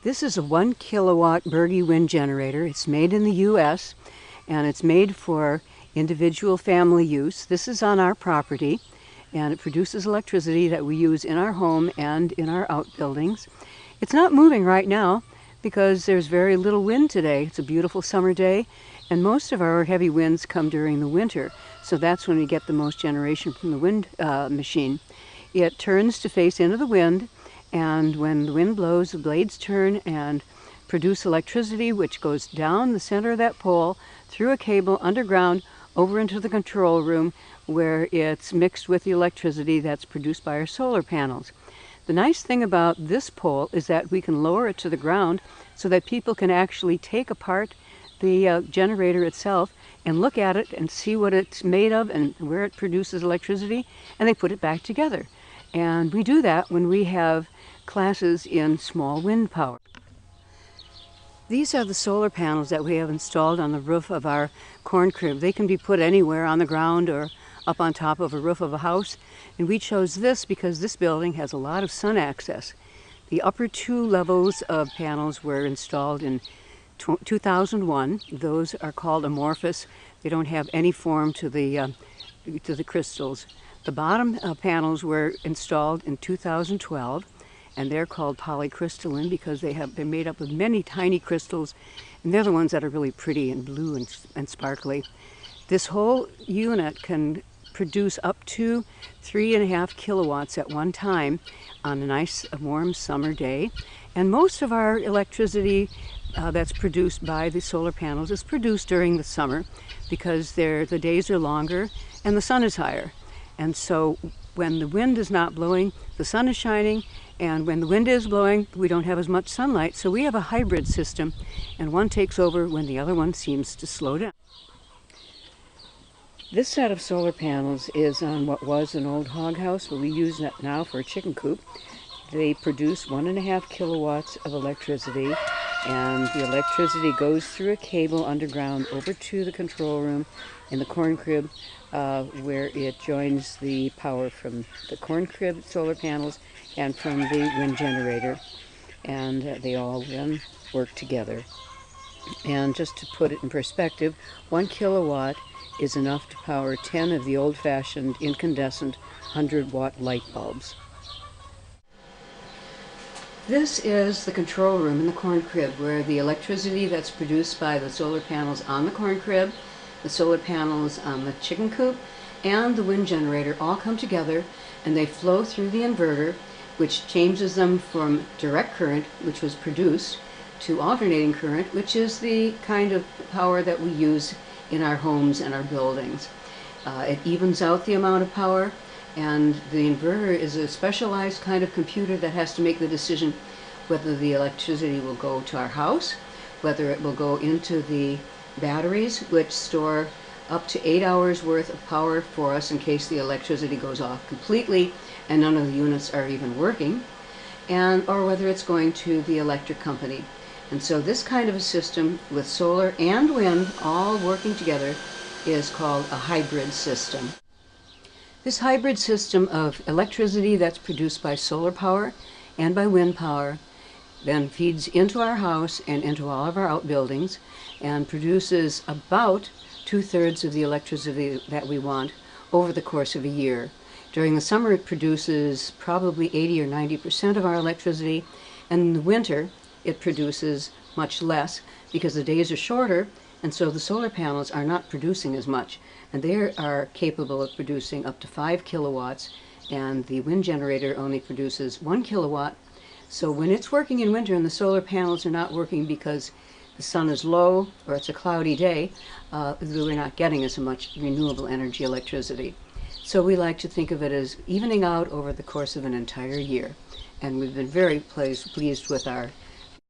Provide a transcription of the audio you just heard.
This is a 1 kilowatt Berge wind generator. It's made in the U.S. and it's made for individual family use. This is on our property and it produces electricity that we use in our home and in our outbuildings. It's not moving right now because there's very little wind today. It's a beautiful summer day and most of our heavy winds come during the winter. So that's when we get the most generation from the wind machine. It turns to face into the wind, and when the wind blows, the blades turn and produce electricity, which goes down the center of that pole, through a cable underground, over into the control room, where it's mixed with the electricity that's produced by our solar panels. The nice thing about this pole is that we can lower it to the ground so that people can actually take apart the generator itself and look at it and see what it's made of and where it produces electricity, and they put it back together. And we do that when we have classes in small wind power. These are the solar panels that we have installed on the roof of our corn crib. They can be put anywhere on the ground or up on top of a roof of a house. And we chose this because this building has a lot of sun access. The upper 2 levels of panels were installed in 2001. Those are called amorphous. They don't have any form to the crystals. The bottom panels were installed in 2012, and they're called polycrystalline because they're made up of many tiny crystals, and they're the ones that are really pretty and blue and sparkly. This whole unit can produce up to 3.5 kilowatts at one time on a nice warm summer day. And most of our electricity that's produced by the solar panels is produced during the summer because the days are longer and the sun is higher. And so when the wind is not blowing, the sun is shining, and when the wind is blowing, we don't have as much sunlight. So we have a hybrid system, and one takes over when the other one seems to slow down. This set of solar panels is on what was an old hog house, but we use that now for a chicken coop. They produce 1.5 kilowatts of electricity, and the electricity goes through a cable underground over to the control room in the corn crib, where it joins the power from the corn crib solar panels and from the wind generator, and they all then work together. And just to put it in perspective, 1 kilowatt is enough to power 10 of the old-fashioned incandescent 100-watt light bulbs. This is the control room in the corn crib, where the electricity that's produced by the solar panels on the corn crib, the solar panels on the chicken coop, and the wind generator all come together, and they flow through the inverter, which changes them from direct current, which was produced, to alternating current, which is the kind of power that we use in our homes and our buildings. It evens out the amount of power, and the inverter is a specialized kind of computer that has to make the decision whether the electricity will go to our house, whether it will go into the batteries, which store up to 8 hours worth of power for us in case the electricity goes off completely and none of the units are even working, or whether it's going to the electric company. And so this kind of a system with solar and wind all working together is called a hybrid system. This hybrid system of electricity that's produced by solar power and by wind power then feeds into our house and into all of our outbuildings and produces about 2/3 of the electricity that we want over the course of a year. During the summer it produces probably 80 or 90% of our electricity, and in the winter it produces much less because the days are shorter, and so the solar panels are not producing as much, and they are capable of producing up to 5 kilowatts, and the wind generator only produces 1 kilowatt. So when it's working in winter and the solar panels are not working because the sun is low or it's a cloudy day, we're not getting as much renewable energy electricity. So we like to think of it as evening out over the course of an entire year, and we've been very pleased with our